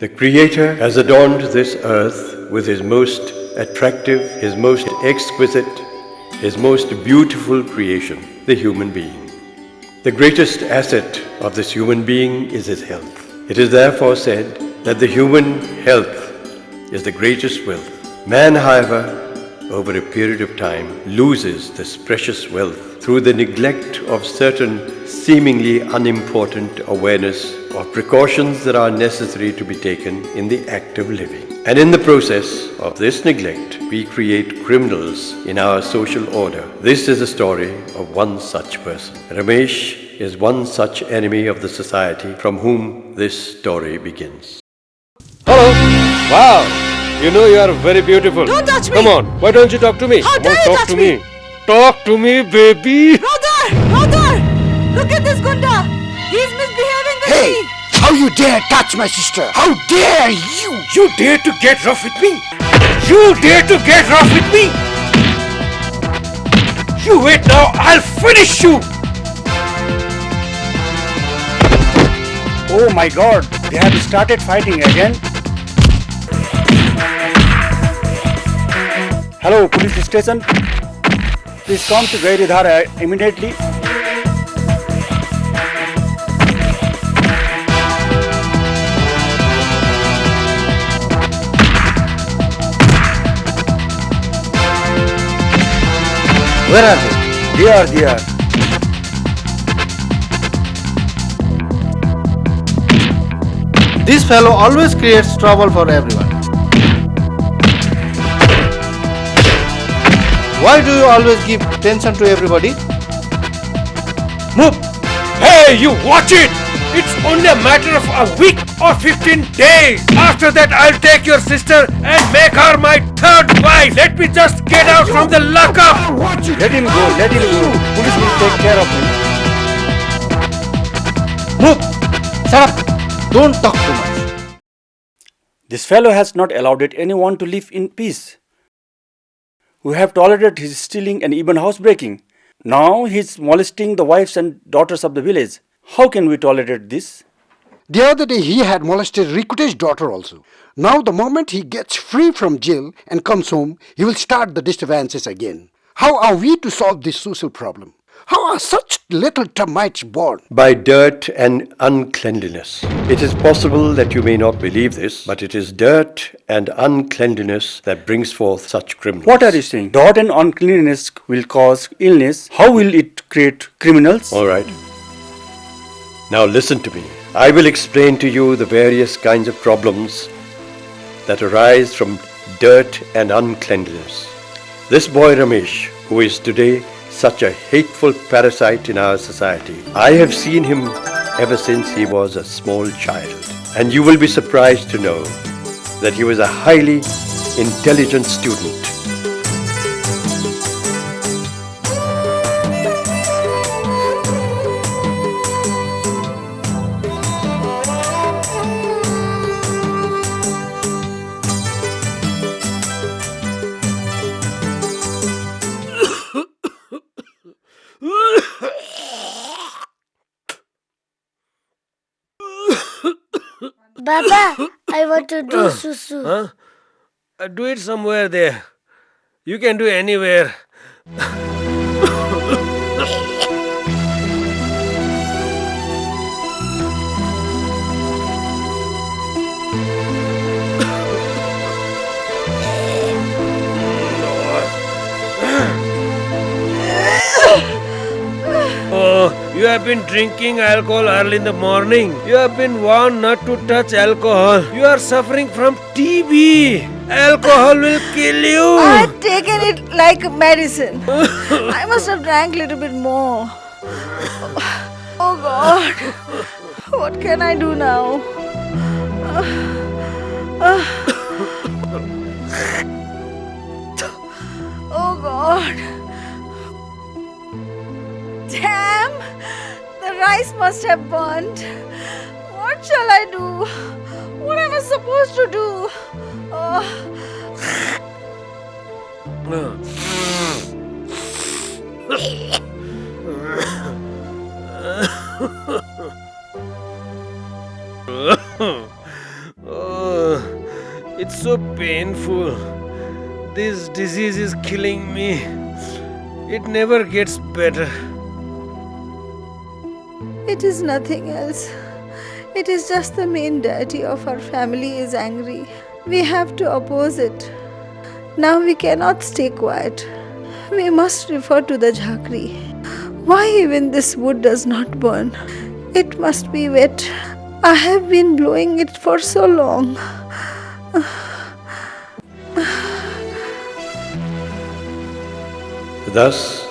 The Creator has adorned this earth with His most attractive, His most exquisite, His most beautiful creation, the human being. The greatest asset of this human being is his health. It is therefore said that the human health is the greatest wealth. Man, however, over a period of time, loses this precious wealth through the neglect of certain seemingly unimportant awareness of precautions that are necessary to be taken in the act of living. And in the process of this neglect, we create criminals in our social order. This is the story of one such person. Ramesh is one such enemy of the society from whom this story begins. Hello! Wow! You know you are very beautiful. Don't touch me! Come on, why don't you talk to me? How dare you touch me? Talk to me, baby! Brother! Look at this Gunda! He's misbehaving with Hey! me! How you dare touch my sister? How dare you? You dare to get rough with me? You dare to get rough with me? You wait now, I'll finish you! Oh my God, they have started fighting again. Hello, police station. Please come to Gairidhara immediately. Where are they? They are. This fellow always creates trouble for everyone. Why do you always give tension to everybody? Move! Hey, you watch it! It's only a matter of a week or 15 days. After that, I'll take your sister and make her my third wife. Let me just get out from the lockup. Let him go. Police will take care of him. Move! Shut up! Don't talk too much. This fellow has not allowed anyone to live in peace. We have tolerated his stealing and even housebreaking. Now he is molesting the wives and daughters of the village. How can we tolerate this? The other day he had molested Rikute's daughter also. Now the moment he gets free from jail and comes home, he will start the disturbances again. How are we to solve this social problem? How are such little termites born? By dirt and uncleanliness. It is possible that you may not believe this, but it is dirt and uncleanliness that brings forth such criminals. What are you saying? Dirt and uncleanness will cause illness. How will it create criminals? All right. Now listen to me. I will explain to you the various kinds of problems that arise from dirt and uncleanliness. This boy Ramesh, who is today such a hateful parasite in our society, I have seen him ever since he was a small child. And you will be surprised to know that he was a highly intelligent student. Baba, I want to do susu. Huh? Do it somewhere there. You can do anywhere. Oh, you have been drinking alcohol early in the morning. You have been warned not to touch alcohol. You are suffering from TB. Alcohol will kill you. I had taken it like medicine. I must have drank a little bit more. Oh God. What can I do now? Oh God. Damn! The rice must have burnt. What shall I do? What am I supposed to do? Oh. It's so painful. This disease is killing me. It never gets better. It is nothing else. It is just the main deity of our family is angry. We have to oppose it. Now we cannot stay quiet. We must refer to the Jhakri. Why even this wood does not burn? It must be wet. I have been blowing it for so long. Thus,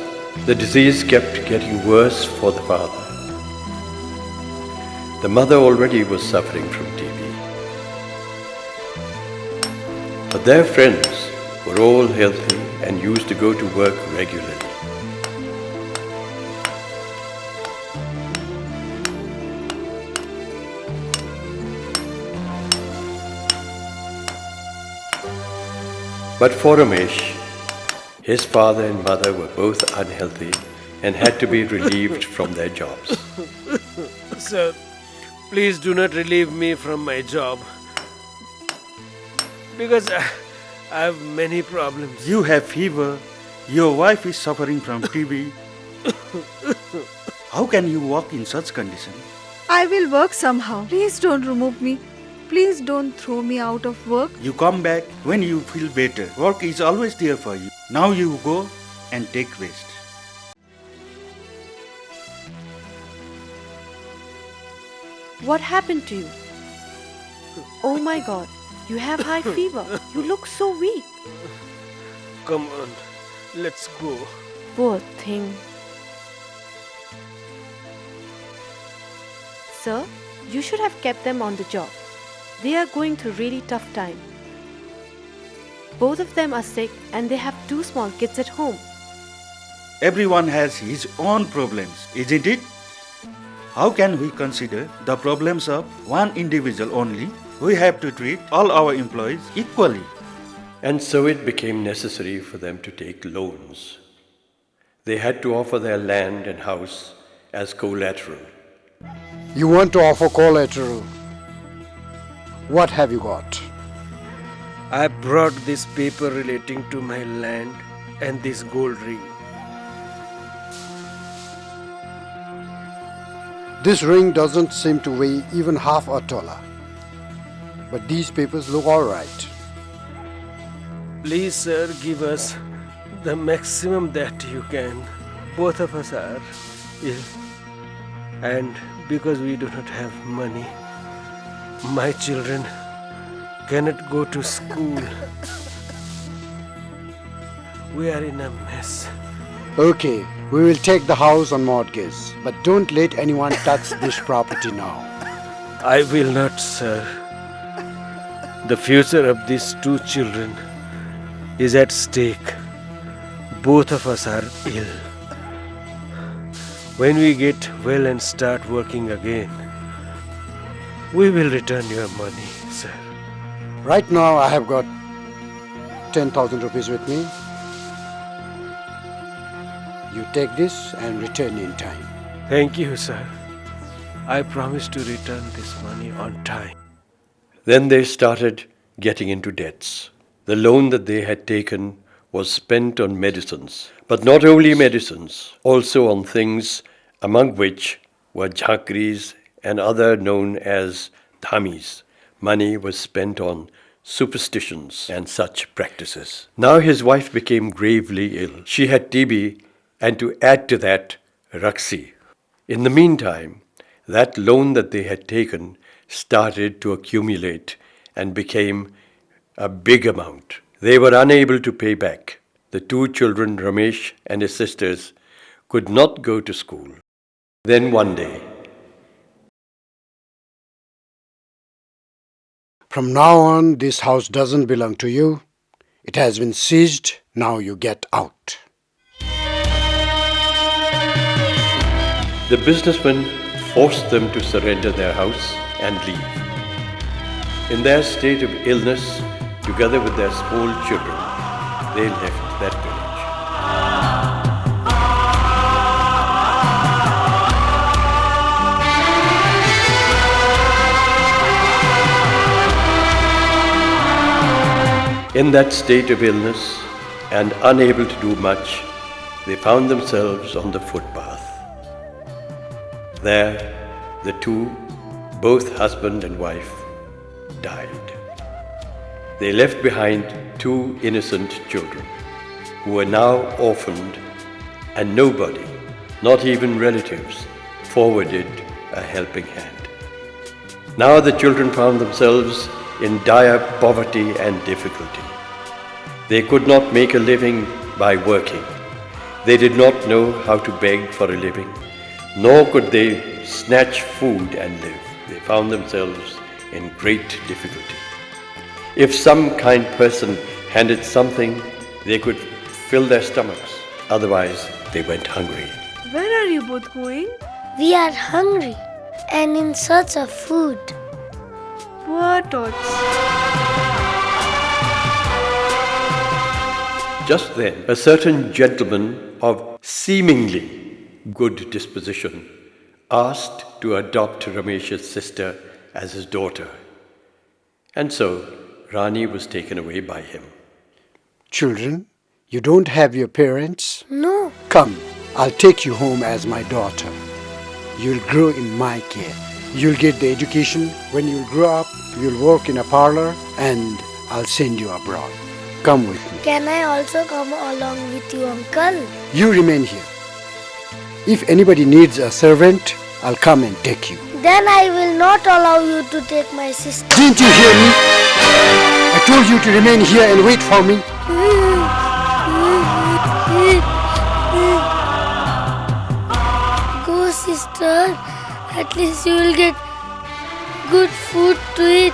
the disease kept getting worse for the father. The mother already was suffering from TB. But their friends were all healthy and used to go to work regularly. But for Ramesh, his father and mother were both unhealthy and had to be relieved from their jobs. Sir, please do not relieve me from my job. Because I have many problems. You have fever. Your wife is suffering from TB. How can you work in such condition? I will work somehow. Please don't remove me. Please don't throw me out of work. You come back when you feel better. Work is always there for you. Now you go and take rest. What happened to you? Oh my God, you have high fever. You look so weak. Come on, let's go. Poor thing. Sir, you should have kept them on the job. They are going through really tough time. Both of them are sick and they have 2 small kids at home. Everyone has his own problems, isn't it? How can we consider the problems of one individual only? We have to treat all our employees equally. And so it became necessary for them to take loans. They had to offer their land and house as collateral. You want to offer collateral? What have you got? I brought this paper relating to my land and this gold ring. This ring doesn't seem to weigh even half a dollar. But these papers look alright. Please, sir, give us the maximum that you can. Both of us are ill. And because we do not have money, my children cannot go to school. We are in a mess. Okay, we will take the house on mortgage, but don't let anyone touch this property now. I will not, sir. The future of these 2 children is at stake. Both of us are ill. When we get well and start working again, we will return your money, sir. Right now I have got 10,000 rupees with me. You take this and return in time. Thank you, sir. I promise to return this money on time. Then they started getting into debts. The loan that they had taken was spent on medicines, but not only medicines, also on things among which were jhakris and other known as dhamis. Money was spent on superstitions and such practices. Now his wife became gravely ill. She had TB and to add to that, Raksi. In the meantime, that loan that they had taken started to accumulate and became a big amount. They were unable to pay back. The 2 children, Ramesh and his sisters, could not go to school. Then one day, from now on, this house doesn't belong to you. It has been seized. Now you get out. the businessmen forced them to surrender their house and leave. In their state of illness, together with their small children, they left that village. In that state of illness and unable to do much, they found themselves on the footpath. There, the two, both husband and wife, died. They left behind two innocent children who were now orphaned, and nobody, not even relatives, forwarded a helping hand. Now the children found themselves in dire poverty and difficulty. They could not make a living by working. They did not know how to beg for a living, nor could they snatch food and live. They found themselves in great difficulty. If some kind person handed something, they could fill their stomachs. Otherwise, they went hungry. Where are you both going? We are hungry and in search of food. Poor tots. Just then, a certain gentleman of seemingly good disposition asked to adopt Ramesh's sister as his daughter. And so, Rani was taken away by him. Children, you don't have your parents? No. Come, I'll take you home as my daughter. You'll grow in my care. You'll get the education. When you'll grow up, you'll work in a parlor and I'll send you abroad. Come with me. Can I also come along with you, Uncle? You remain here. If anybody needs a servant, I'll come and take you. Then I will not allow you to take my sister. Didn't you hear me? I told you to remain here and wait for me. Go, sister. At least you will get good food to eat.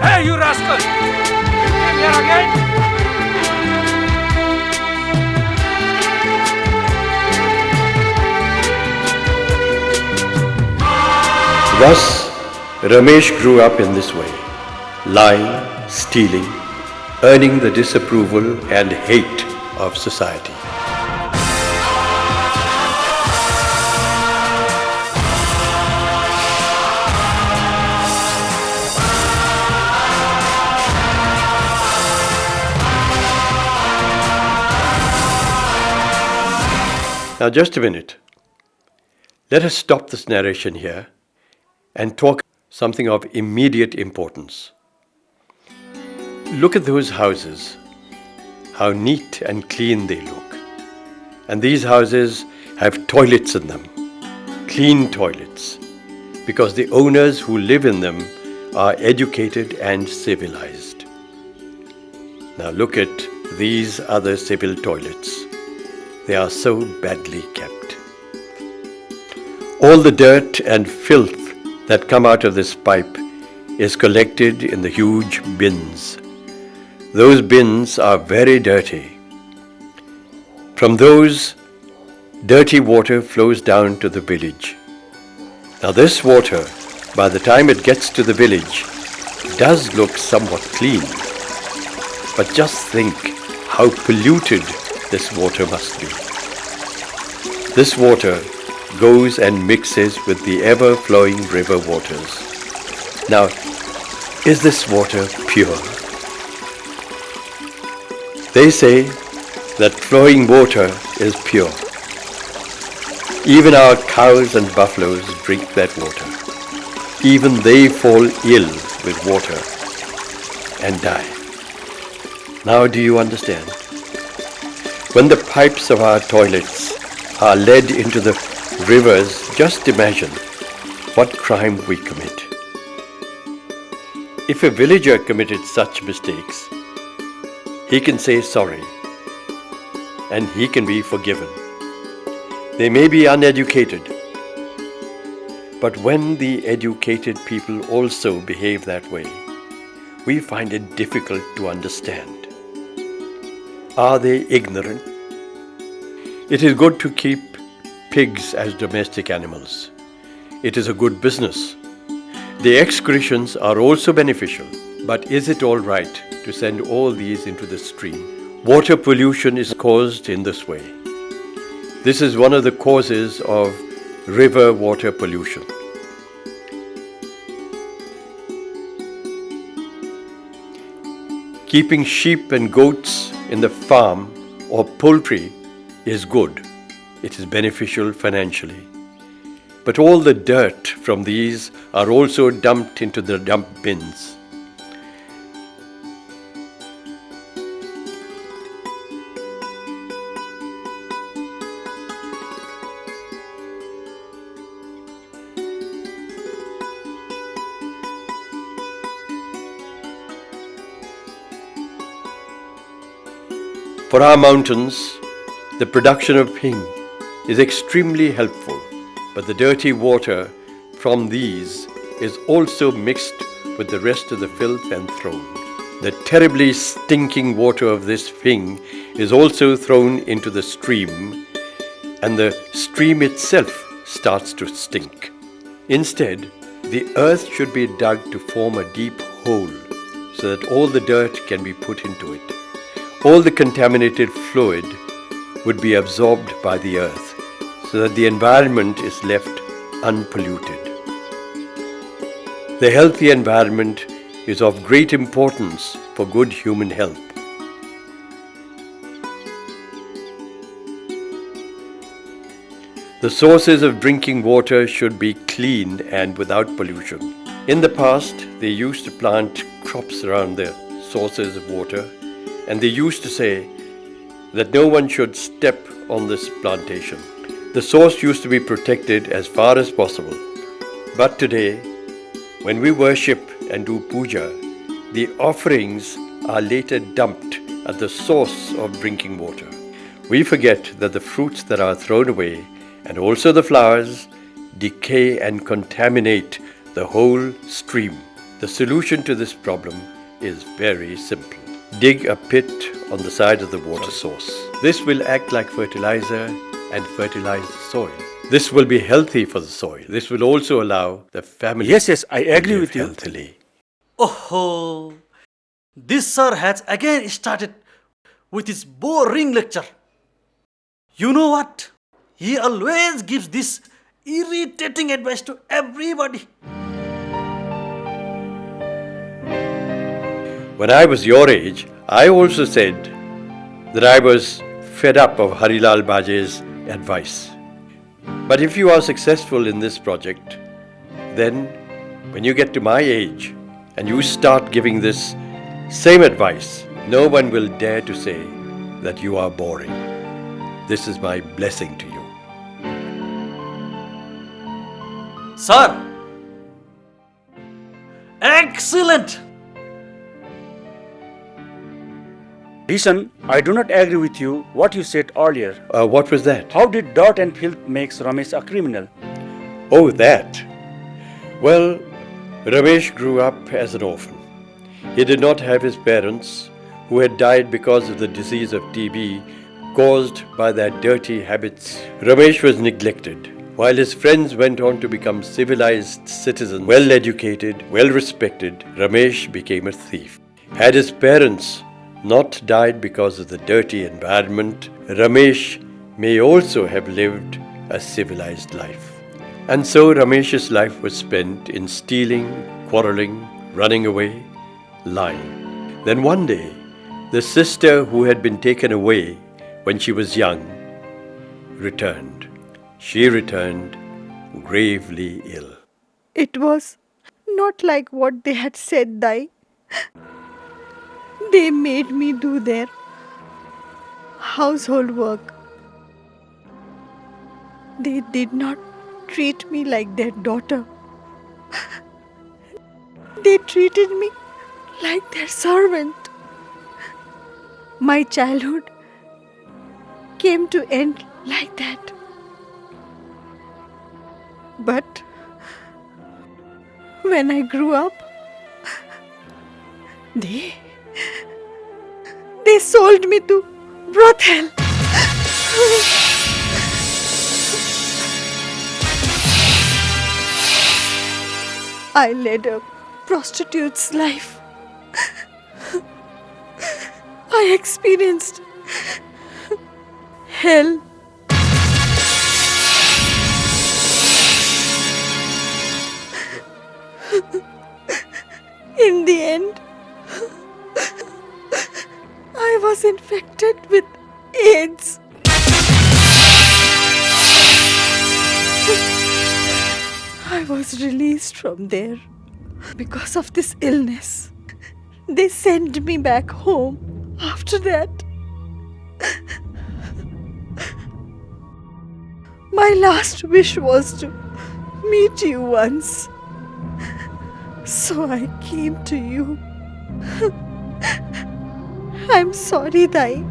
Hey, you rascal! You came here again? Thus, Ramesh grew up in this way, lying, stealing, earning the disapproval and hate of society. Now just a minute. Let us stop this narration here and talk something of immediate importance. Look at those houses, how neat and clean they look. And these houses have toilets in them, clean toilets, because the owners who live in them are educated and civilized. Now look at these other civil toilets. They are so badly kept. All the dirt and filth that come out of this pipe is collected in the huge bins. Those bins are very dirty. From those, dirty water flows down to the village. Now this water, by the time it gets to the village, does look somewhat clean. But just think how polluted this water must be. This water goes and mixes with the ever-flowing river waters. Now, is this water pure? They say that flowing water is pure. Even our cows and buffaloes drink that water. Even they fall ill with water and die. Now do you understand? When the pipes of our toilets are led into the rivers, just imagine what crime we commit. If a villager committed such mistakes, he can say sorry and he can be forgiven. They may be uneducated, but when the educated people also behave that way, we find it difficult to understand. Are they ignorant? It is good to keep pigs as domestic animals. It is a good business. The excretions are also beneficial. But is it all right to send all these into the stream? Water pollution is caused in this way. This is one of the causes of river water pollution. Keeping sheep and goats in the farm or poultry is good. It is beneficial financially. But all the dirt from these are also dumped into the dump bins. For our mountains, the production of hing is extremely helpful, but the dirty water from these is also mixed with the rest of the filth and thrown. The terribly stinking water of this hing is also thrown into the stream, and the stream itself starts to stink. Instead, the earth should be dug to form a deep hole so that all the dirt can be put into it. All the contaminated fluid would be absorbed by the earth so that the environment is left unpolluted. The healthy environment is of great importance for good human health. The sources of drinking water should be clean and without pollution. In the past, they used to plant crops around the sources of water, and they used to say that no one should step on this plantation. The source used to be protected as far as possible. But today, when we worship and do puja, the offerings are later dumped at the source of drinking water. We forget that the fruits that are thrown away and also the flowers decay and contaminate the whole stream. The solution to this problem is very simple. Dig a pit on the side of the water source. This will act like fertilizer and fertilize the soil. This will be healthy for the soil. This will also allow the family Yes, I agree to live with you. healthily. Oh, this sir has again started with his boring lecture. You know what? He always gives this irritating advice to everybody. When I was your age, I also said that I was fed up of Harilal Baje's advice. But if you are successful in this project, then when you get to my age and you start giving this same advice, no one will dare to say that you are boring. This is my blessing to you. Sir, excellent. Listen, I do not agree with you what you said earlier. What was that? How did dirt and filth makes Ramesh a criminal? Oh, that. Well, Ramesh grew up as an orphan. He did not have his parents, who had died because of the disease of TB caused by their dirty habits. Ramesh was neglected. While his friends went on to become civilized citizens, well educated, well respected, Ramesh became a thief. Had his parents not died because of the dirty environment, Ramesh may also have lived a civilized life. And so Ramesh's life was spent in stealing, quarreling, running away, lying. Then one day, the sister who had been taken away when she was young returned. She returned gravely ill. It was not like what they had said, Dai. They made me do their household work. They did not treat me like their daughter. They treated me like their servant. My childhood came to end like that. But when I grew up, they sold me to brothel. I led a prostitute's life. I experienced hell. In the end, I was infected with AIDS. I was released from there because of this illness. They sent me back home after that. My last wish was to meet you once. So I came to you. I'm sorry, Dai.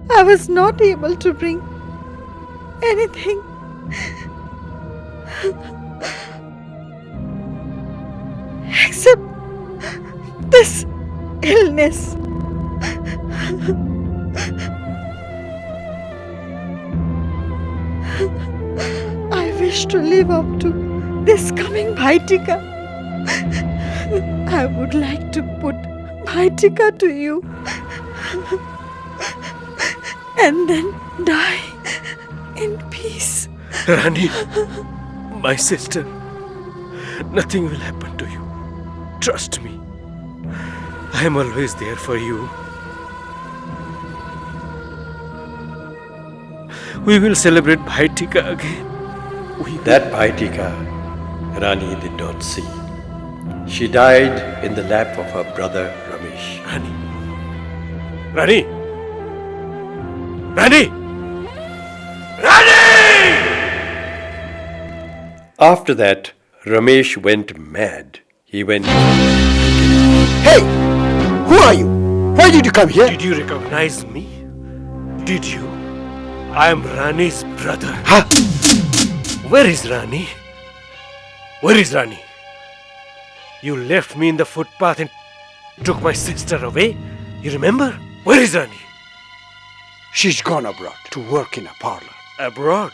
I was not able to bring anything. Except this illness. I wish to live up to this coming Bhaitika. I would like to put Bhaitika to you and then die in peace. Rani, my sister, nothing will happen to you. Trust me. I am always there for you. We will celebrate Bhaitika again. That Bhaitika, Rani did not see. She died in the lap of her brother Ramesh. Rani! Rani! Rani! After that, Ramesh went mad. He went... Hey! Who are you? Why did you come here? Did you recognize me? Did you? I am Rani's brother. Huh? Where is Rani? Where is Rani? You left me in the footpath and took my sister away. You remember? Where is Rani? She's gone abroad to work in a parlor. Abroad?